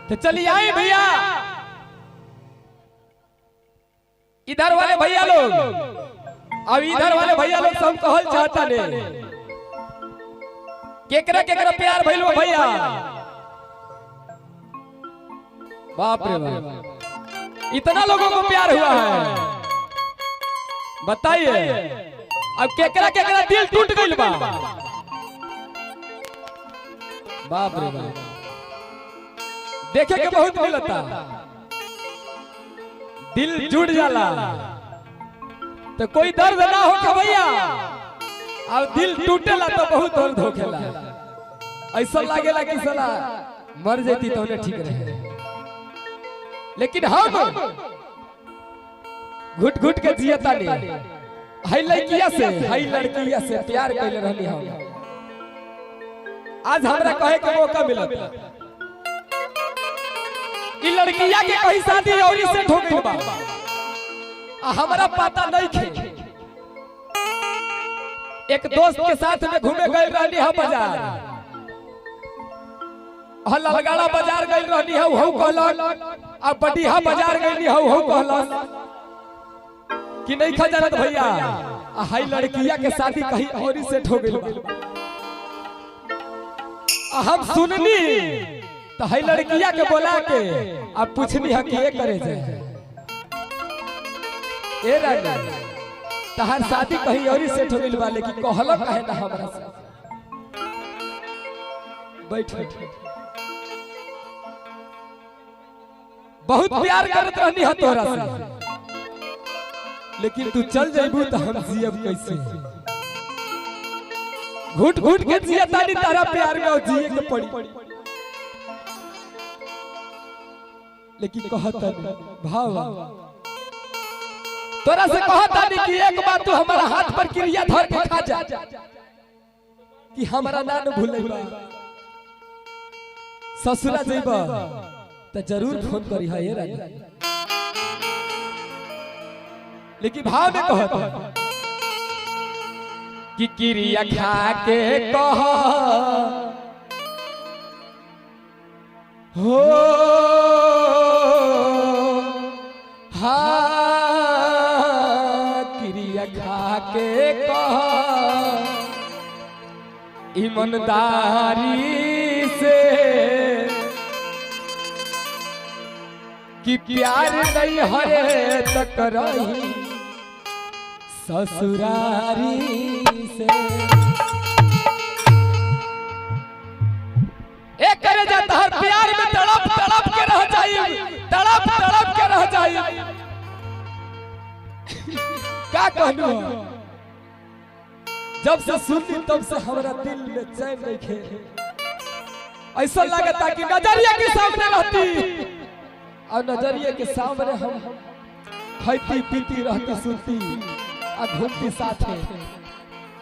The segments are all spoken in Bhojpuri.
तो चलिए आए भैया, इधर वाले भैया लोग अब इधर वाले भैया लोग सब कहल चाहता ने केकरा केकरा प्यार भइलो भैया। बाप रे बाप, इतना लोगों को प्यार हुआ है, बताइए अब केकरा केकरा दिल टूट गइल बा। बाप रे बाप, देखे के बहुत मिलता, दिल जुड़ जाला तो कोई दर्द ना हो भैया, अब दिल टूटेला तो बहुत दर्द होखेला। ऐसा लागेला कि साला मर जेती तो उन्हें ठीक रहे, लेकिन हम घुट घुट के जियता नहीं। हाई लड़किया से हाई लड़किया से प्यार कैले रहनी हम, आज हमरा कहे के मौका मिलत। ई लड़किया के कहीं शादी और से हो गई बा, हमरा पता नहीं थे। एक दोस्त के साथ में घूमे गए रहनी है बाजार, ललगाड़ा बाजार गई रहनी है, वो कहलन आ बढ़िया बाजार गई है, वो कहलन कि नहीं खजानत भैया हाई लड़किया के शादी कहीं और से हो गई। हम सुननी तो हाई लड़किया के बोला के अब पूछनी है कि ये करे जाए ए राजा तहार शादी कहीं और से हो गई वाले की कहल कहे ना हमरा से। बैठ बहुत प्यार करत रहनी है तोरा से, लेकिन तू चल जाइबू तो हम जियब कैसे। घुट घुट के जियता नहीं तारा प्यार में जिए के पड़ी, लेकिन कहता नहीं भाव तोरा से कहता नहीं कि एक बार तू हमारा हाथ पर क्रिया धर के खा जा कि हमारा ना न भूलेबा। ससुरा जइबा तो जरूर फोन करी है ये राजा, लेकिन भाव में कहता कि क्रिया खा के कह हो के कह ईमानदारी से कि प्यार नहीं हरे तक रही ससुरारी से। एक करे जाता हर प्यार में तड़प तड़प के रह जाइए, तड़प तड़प के रह जाइए। क्या कहलू जब से सुनी तब से हमारा दिल में चैन नहीं खे। ऐसा लगता कि नजरिया के सामने रहती और नजरिया के सामने हम खाती पीती रहती सुनती और घूमती साथ में,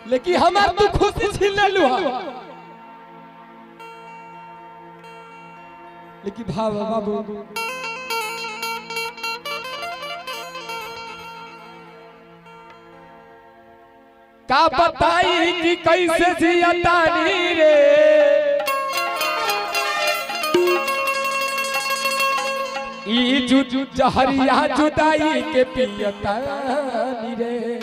लेकिन हमार तू खुशी छीन ले लू। लेकिन भाव बाबू का बताई कि कैसे जियतानी रे, ई जहरिया जुदाई के पियतानी रे,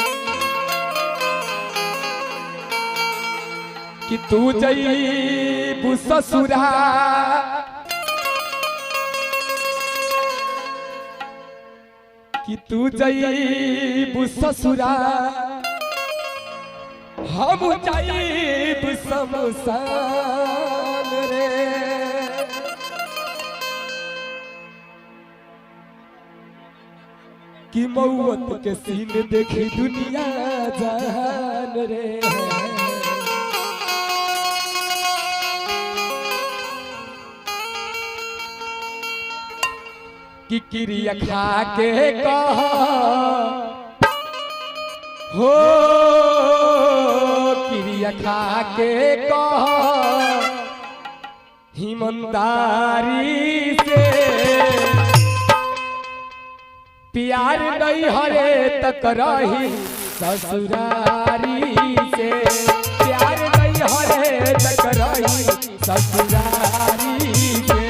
कि तू जइबू ससुरा कि तू जइबू ससुरा हम जाइब शमशान रे। कि मौत के सीन देखी दुनिया जान रे, कि क्रिया खा के कह हो क्रिया खा के कह ईमानदारी से प्यार नहीं हरे तक रही ससुरारी से, प्यार नहीं हरे तक रही ससुरारी से।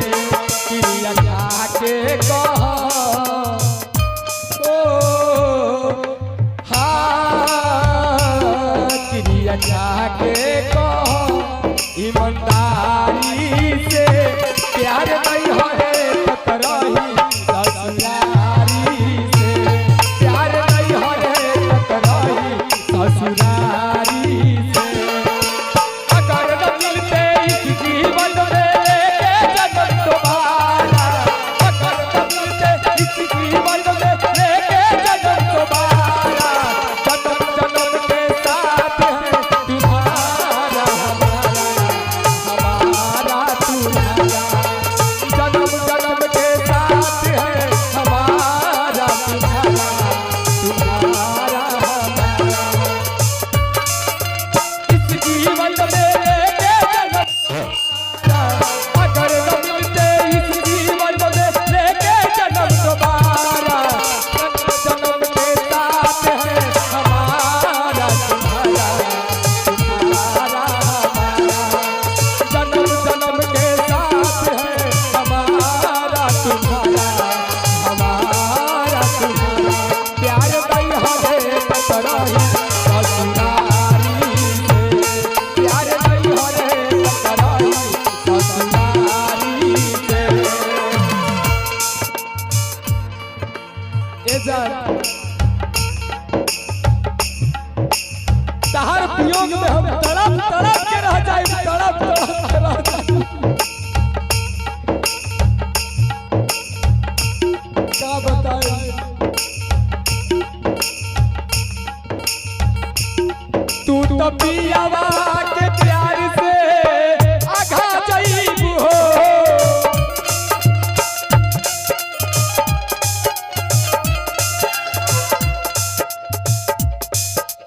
तहार वियोग में हम तड़प तड़प के रह जाए, तड़प तड़प के रह जाए। क्या बताए तू तो पियावा के प्यार से आघा जाइबू हो।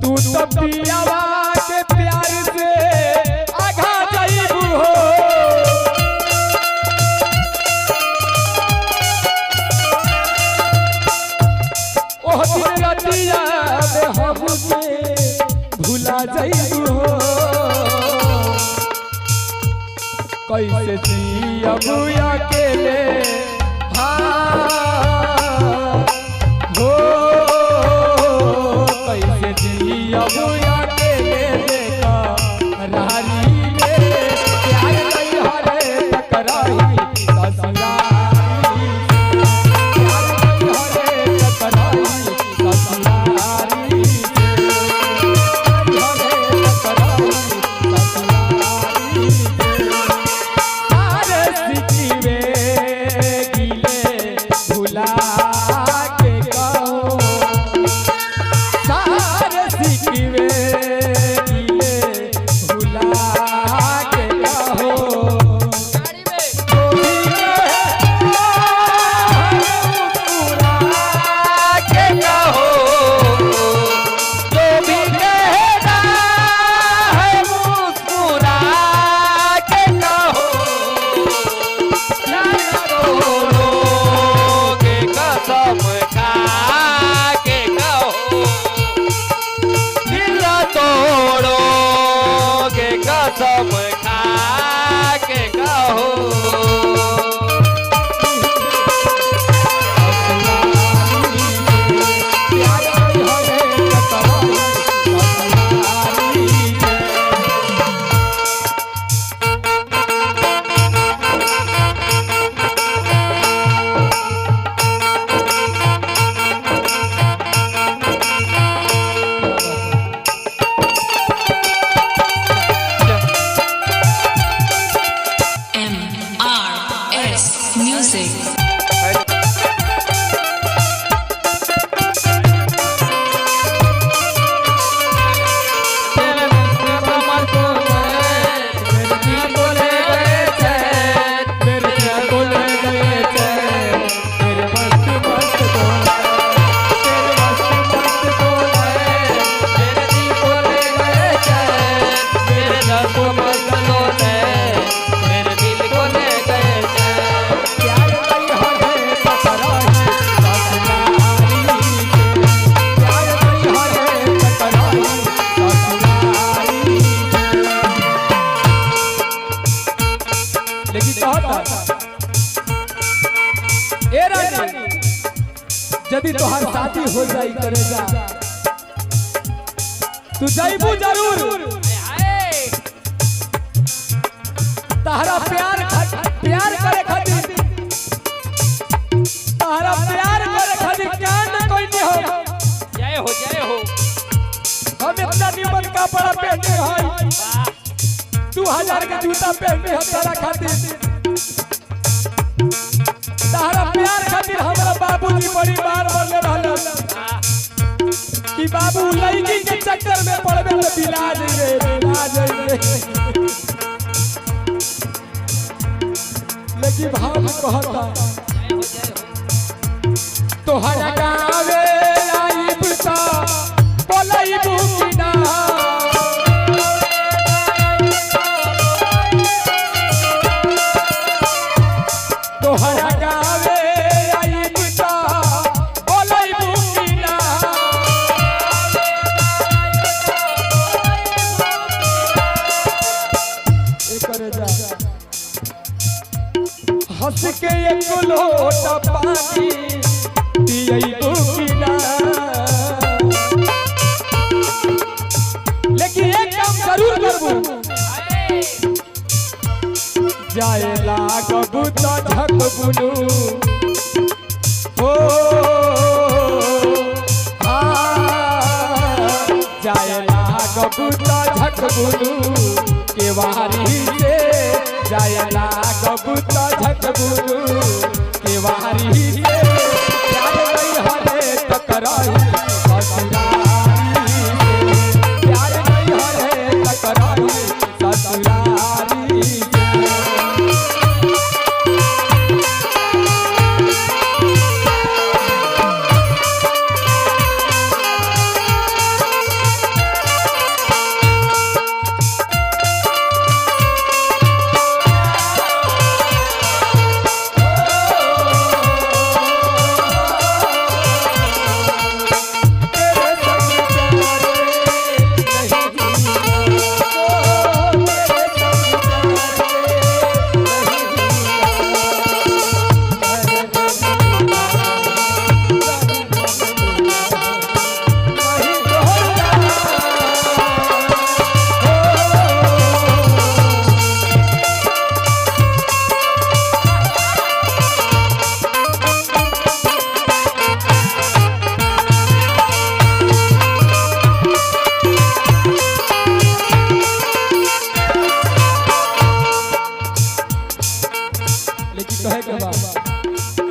तू तो पियावा के प्यार से आघा जाइबू हो। ओह दिन रतिया में हमसे भुला जाइबू हो। कैसे जियब अकेले हाँ हो। कैसे जियब अकेले देखा रानी में प्यार नहीं हरे टकराई ससुरारी। प्यार नहीं हरे टकराई ससुरारी। कसम खा के कहो यदि तोहार शादी हो जाई करेगा तू जाइबू जरूर। तहरा प्यार करे खातिर तहरा प्यार करे खातिर कान कोई नहीं हो। जय हो जय हो। हम इतना निमन कपड़ा पहने हैं 2000 के जूता पहने हैं तारा खातिर। तहरा प्यार खातिर हमरा बाबूजी बड़ी बार बोले रहलन कि बाबू लड़की के चक्कर में पड़बे तो बिला जाइए। लेकिन भाव कहता तोहरा गावे आइब त बोलइबू कि ना। तोहरा गावे आइब त बोलइबू कि ना। एकरे जा हंस के एक लोटा पानी पियइबू कि ना। लेकिन एक काम जरूर करबू जाए लागबू तो झकबुनु हो। कबूता झकबुलू केवारी से जायला कबूता झकबुलू केवारी से प्यार नहीं हरे टकराई ससुरारी से प्यार नहीं हरे टकराई ससुरारी से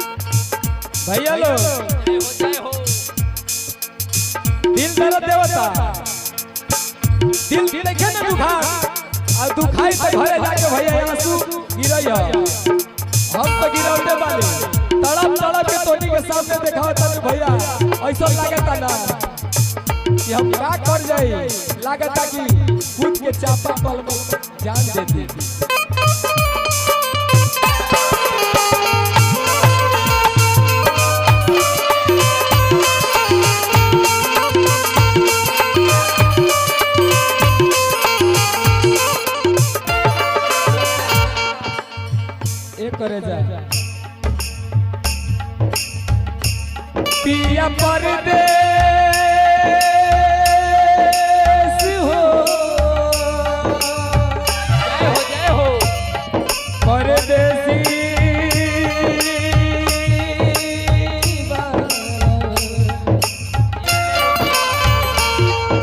भैया लो दिल दर्द देवता दिल देखे ना दुखा और दुखाई तो घरे जाके भैया आंसू गिरैया हम तो गिरौते वाले तड़प तड़प के टोनी के सामने देखाओ तब भैया ऐसा लागता ना कि हम का कर जाई लागता कि कूद के चापा पल में जान दे दी करे जा पिया परदेस हो जय हो परदेसी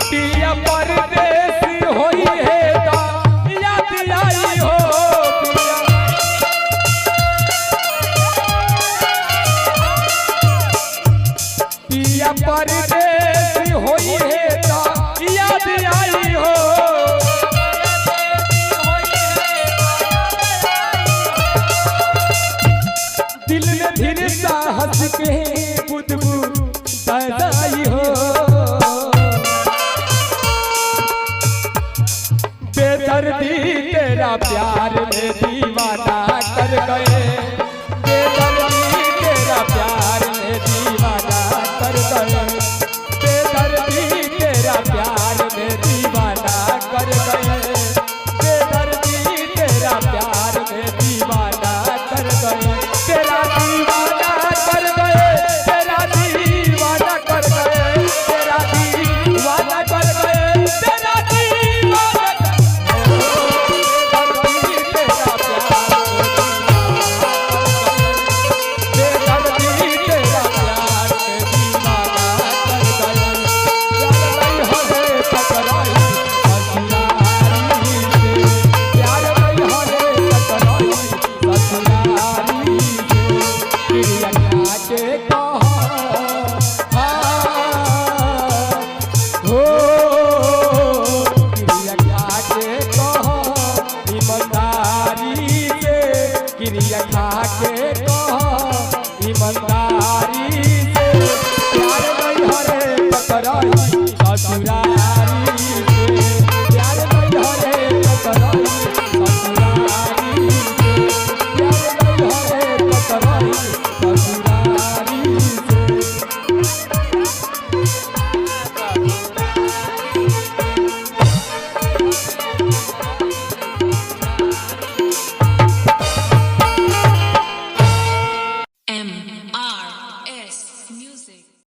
पिया परदेसी होई है याद आई हो पिया परदेसी